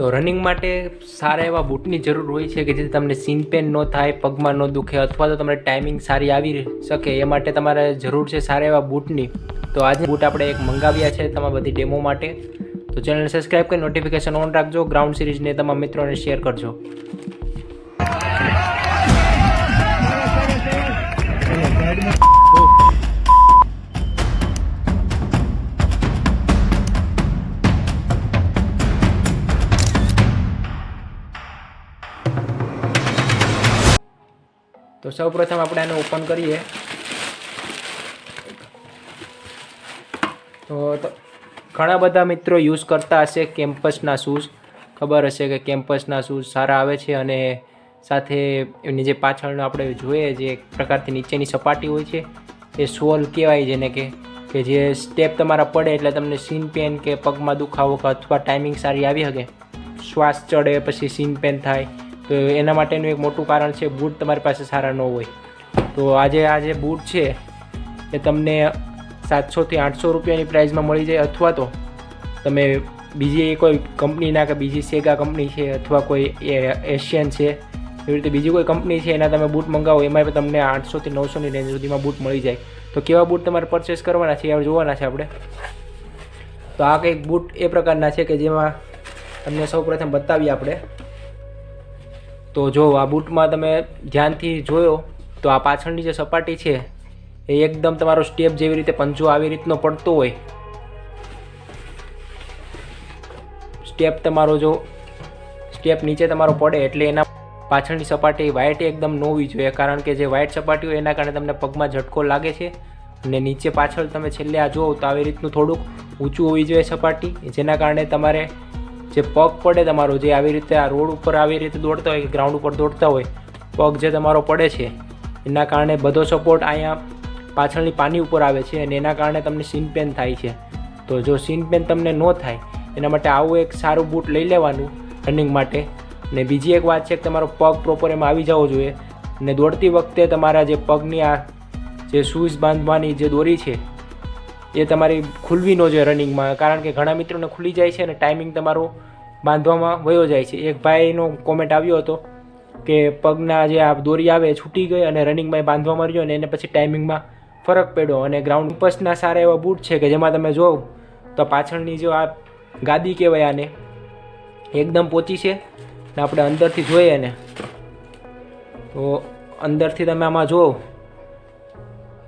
તો રનિંગ માટે સારા એવા બૂટની જરૂર હોય છે કે જેથી તમને સીન પેન ન થાય, પગમાં ન દુખે અથવા તો તમને ટાઈમિંગ સારી આવી શકે એ માટે તમારે જરૂર છે સારા એવા બૂટની. તો આજે બૂટ આપણે એક મંગાવ્યા છે તમારી બધી ડેમો માટે. તો ચેનલ સબસ્ક્રાઈબ કરી નોટિફિકેશન ઓન રાખજો. ગ્રાઉન્ડ સિરીઝને તમારા મિત્રોને શેર કરજો. તો સૌપ્રથમ આપણે આને ઓપન કરીએ. તો ઘણા બધા મિત્રો યુઝ કરતા હશે કેમ્પસના શૂઝ. ખબર હશે કે કેમ્પસના શૂઝ સારા આવે છે અને સાથે એની જે પાછળનો આપણે જોઈએ જે એક પ્રકારથી નીચેની સપાટી હોય છે એ સોલ કહેવાય, જેને કે જે સ્ટેપ તમારા પડે એટલે તમને સીન પેન કે પગમાં દુખાવો કે અથવા ટાઈમિંગ સારી આવી શકે, શ્વાસ ચડે પછી સીન પેન થાય, તો એના માટેનું એક મોટું કારણ છે બૂટ તમારી પાસે સારા ન હોય. તો આ જે બૂટ છે એ તમને 700 થી 800 રૂપિયાની પ્રાઇસમાં મળી જાય, અથવા તો તમે બીજી કોઈ કંપનીના કે બીજી સેગા કંપની છે અથવા કોઈ એશિયન છે એવી રીતે બીજી કોઈ કંપની છે એના તમે બૂટ મંગાવો એમાં તમને 800 થી 900ની રેન્જ સુધીમાં બૂટ મળી જાય. તો કેવા બૂટ તમારે પરચેસ કરવાના છે એ જોવાના છે આપણે. તો આ કંઈક બૂટ એ પ્રકારના છે કે જેમાં તમને સૌપ્રથમ બતાવીએ આપણે. તો જો આ બૂટમાં તમે ધ્યાનથી જોયો તો આ પાછળની જે સપાટી છે એ એકદમ તમારો સ્ટેપ જેવી રીતે પંજો આવી રીતનો પડતો હોય, સ્ટેપ તમારો જો સ્ટેપ નીચે તમારો પડે એટલે એના પાછળની સપાટી વ્હાઇટ એકદમ ન હોવી જોઈએ, કારણ કે જે વ્હાઇટ સપાટી હોય એના કારણે તમને પગમાં ઝટકો લાગે છે. અને નીચે પાછળ તમે છેલ્લે આ જુઓ તો આવી રીતનું થોડુંક ઊંચું હોવી જોઈએ સપાટી, જેના કારણે તમારે જે પગ પડે તમારો જે આવી રીતે આ રોડ ઉપર આવી રીતે દોડતા હોય કે ગ્રાઉન્ડ ઉપર દોડતા હોય, પગ જે તમારો પડે છે એના કારણે બધો સપોર્ટ અહીંયા પાછળની પાની ઉપર આવે છે અને એના કારણે તમને સીન પેન થાય છે. તો જો સીન પેન તમને ન થાય એના માટે આવું એક સારું બૂટ લઈ લેવાનું રનિંગ માટે. અને બીજી એક વાત છે કે તમારો પગ પ્રોપર એમાં આવી જવો જોઈએ અને દોડતી વખતે તમારા જે પગની આ જે શૂઝ બાંધવાની જે દોરી છે એ તમારી ખુલવી ન જોઈએ રનિંગમાં, કારણ કે ઘણા મિત્રોને ખુલી જાય છે અને ટાઈમિંગ તમારું બાંધવામાં વયો જાય છે. એક ભાઈનો કોમેન્ટ આવ્યો હતો કે પગના જે આ દોરી આવે એ છૂટી ગઈ અને રનિંગમાં બાંધવામાં રહ્યો અને એને પછી ટાઈમિંગમાં ફરક પડ્યો. અને ગ્રાઉન્ડ પસના સારા એવા બૂટ છે કે જેમાં તમે જોવો તો પાછળની જો આ ગાદી કહેવાય આને એકદમ પોચી છે. ને આપણે અંદરથી જોઈએ ને તો અંદરથી તમે આમાં જુઓ,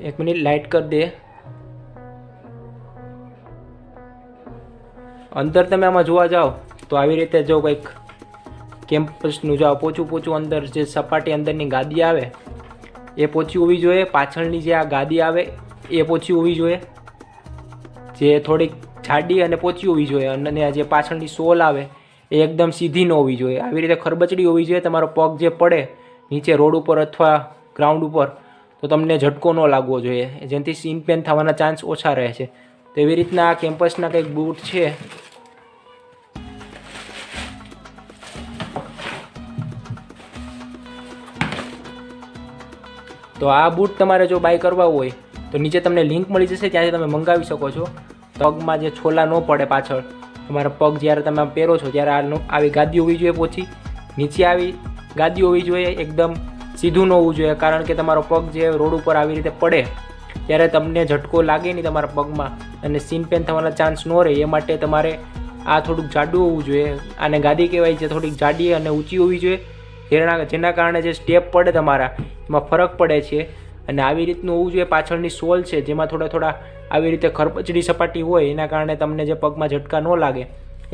એક મિનિટ લાઇટ કરી દે, અંદર તમે આમાં જોવા જાઓ તો આવી રીતે જો કંઈક કેમ્પસનું જો પોચું અંદર જે સપાટી અંદરની ગાદી આવે એ પોચી હોવી જોઈએ, પાછળની જે આ ગાદી આવે એ પોચી હોવી જોઈએ, જે થોડીક જાડી અને પોચી હોવી જોઈએ, અને જે પાછળની સોલ આવે એ એકદમ સીધી ન હોવી જોઈએ, આવી રીતે ખરબચડી હોવી જોઈએ. તમારો પગ જે પડે નીચે રોડ ઉપર અથવા ગ્રાઉન્ડ ઉપર તો તમને ઝટકો ન લાગવો જોઈએ, જેનાથી સીન પેન થવાના ચાન્સ ઓછા રહે છે. તો એવી રીતના આ કેમ્પસના કંઈક બૂટ છે. તો આ બૂટ તમારે જો બાય કરવા હોય તો નીચે તમને લિંક મળી જશે, ત્યાંથી તમે મંગાવી શકો છો. પગમાં જે છોલા ન પડે પાછળ, તમારા પગ જ્યારે તમે પહેરો છો ત્યારે આવી ગાદી હોવી જોઈએ પોચી, નીચે આવી ગાદી હોવી જોઈએ, એકદમ સીધું ન હોવું જોઈએ, કારણ કે તમારો પગ જે રોડ ઉપર આવી રીતે પડે ત્યારે તમને ઝટકો લાગે નહીં તમારા પગમાં અને સીન પેન થવાના ચાન્સ ન રહે. એ માટે તમારે આ થોડુંક જાડું હોવું જોઈએ, આને ગાદી કહેવાય છે, થોડીક જાડી અને ઊંચી હોવી જોઈએ, જેના કારણે જે સ્ટેપ પડે તમારા એમાં ફરક પડે છે. અને આવી રીતનું હોવું જોઈએ. પાછળની સોલ છે જેમાં થોડા આવી રીતે ખરબચડી સપાટી હોય એના કારણે તમને જે પગમાં ઝટકા ન લાગે,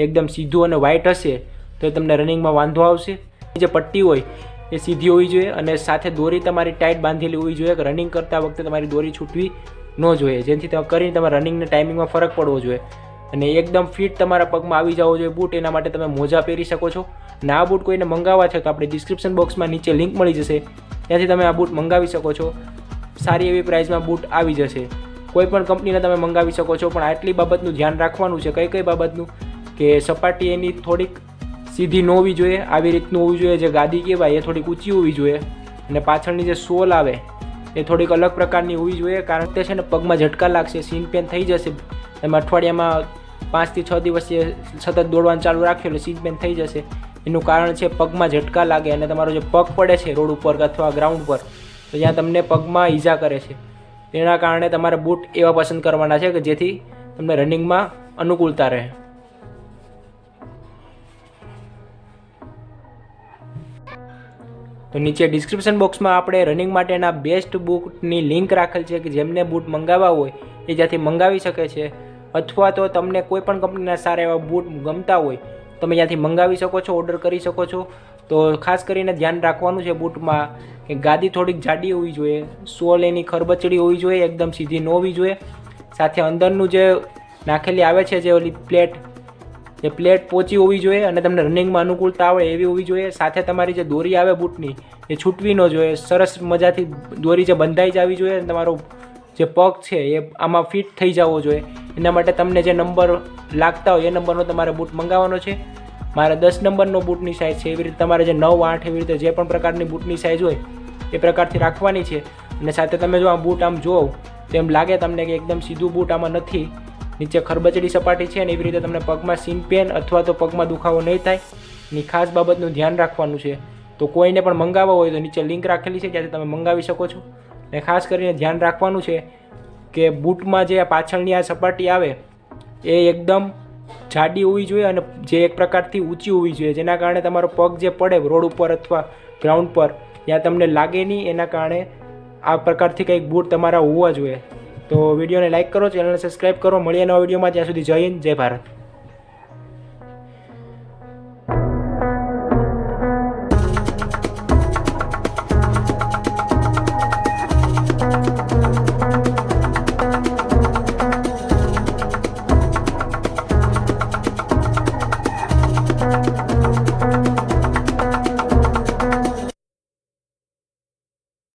એકદમ સીધું અને વ્હાઇટ હશે તો તમને રનિંગમાં વાંધો આવશે. જે પટ્ટી હોય એ સીધી હોવી જોઈએ અને સાથે દોરી તમારી ટાઈટ બાંધેલી હોવી જોઈએ કે રનિંગ કરતા વખતે તમારી દોરી છૂટવી ન જોઈએ, જેથી કરીને તમારા રનિંગના ટાઈમિંગમાં ફરક પડવો જોઈએ અને એકદમ ફિટ તમારા પગમાં આવી જવો જોઈએ બૂટ. એના માટે તમે મોજા પહેરી શકો છો. અને આ બૂટ કોઈને મંગાવવા છે તો આપણે ડિસ્ક્રિપ્શન બોક્સમાં નીચે લિંક મળી જશે, ત્યાંથી તમે આ બૂટ મંગાવી શકો છો. સારી એવી પ્રાઇસમાં બૂટ આવી જશે. કોઈ પણ કંપનીના તમે મંગાવી શકો છો, પણ આટલી બાબતનું ધ્યાન રાખવાનું છે. કઈ બાબતનું કે સપાટી એની થોડીક સીધી ન હોવી જોઈએ, આવી રીતનું હોવી જોઈએ, જે ગાદી કહેવાય એ થોડીક ઊંચી હોવી જોઈએ અને પાછળની જે સોલ આવે એ થોડીક અલગ પ્રકારની હોવી જોઈએ, કારણ કે છે ને પગમાં ઝટકા લાગશે, સીન પેન થઈ જશે. તમે અઠવાડિયામાં 5 થી 6 દિવસ સતત દોડવાનું ચાલુ રાખ્યું એટલે સીટ બેન્ડ થઈ જશે. એનું કારણ છે પગમાં ઝટકા લાગે અને તમારો જે પગ પડે છે રોડ ઉપર અથવા ગ્રાઉન્ડ પર, તો જ્યાં તમને પગમાં ઈજા કરે છે. તેના કારણે તમારે બૂટ એવા પસંદ કરવાના છે કે જેથી તમને રનિંગમાં અનુકૂળતા રહે. તો નીચે ડિસ્ક્રિપ્શન બોક્સમાં આપણે રનિંગ માટેના બેસ્ટ બૂટની લિંક રાખેલ છે કે જેમને બૂટ મંગાવવા હોય એ જ્યાંથી મંગાવી શકે છે, અથવા તો તમને કોઈ પણ કંપનીના સારા એવા બૂટ ગમતા હોય તમે ત્યાંથી મંગાવી શકો છો, ઓર્ડર કરી શકો છો. તો ખાસ કરીને ધ્યાન રાખવાનું છે બૂટમાં કે ગાદી થોડીક જાડી હોવી જોઈએ, સોલ એની ખરબચડી હોવી જોઈએ, એકદમ સીધી ન હોવી જોઈએ. સાથે અંદરનું જે નાખેલી આવે છે જે ઓલી પ્લેટ, એ પ્લેટ પોચી હોવી જોઈએ અને તમને રનિંગમાં અનુકૂળતા આવે એવી હોવી જોઈએ. સાથે તમારી જે દોરી આવે બૂટની એ છૂટવી ન જોઈએ, સરસ મજાથી દોરી જે બંધાઈ જવી જોઈએ અને તમારો જે પગ છે એ આમાં ફિટ થઈ જવો જોઈએ. એના માટે તમને જે નંબર લાગતા હોય એ નંબરનો તમારે બૂટ મંગાવવાનો છે. મારે 10 નંબરનો બૂટની સાઇઝ છે, એવી રીતે તમારે જે 9, 8 એવી રીતે જે પણ પ્રકારની બૂટની સાઇઝ હોય એ પ્રકારથી રાખવાની છે. અને સાથે તમે જો આ બૂટ આમ જુઓ તો એમ લાગે તમને કે એકદમ સીધું બૂટ આમાં નથી, નીચે ખરબચડી સપાટી છે ને એવી રીતે તમને પગમાં સીન પેન અથવા તો પગમાં દુખાવો નહીં થાય. એની ખાસ બાબતનું ધ્યાન રાખવાનું છે. તો કોઈને પણ મંગાવવા હોય તો નીચે લિંક રાખેલી છે ત્યાંથી તમે મંગાવી શકો છો. અને ખાસ કરીને ધ્યાન રાખવાનું છે કે બૂટમાં જે પાછળની આ સપાટી આવે એ એકદમ જાડી હોવી જોઈએ અને જે એક પ્રકારથી ઊંચી હોવી જોઈએ, જેના કારણે તમારો પગ જે પડે રોડ ઉપર અથવા ગ્રાઉન્ડ પર ત્યાં તમને લાગે નહીં. એના કારણે આ પ્રકારથી કંઈક બૂટ તમારા હોવા જોઈએ. તો વિડીયોને લાઇક કરો, ચેનલને સબસ્ક્રાઈબ કરો. મળીએ નવા વિડીયોમાં. ત્યાં સુધી જય હિન્દ, જય ભારત.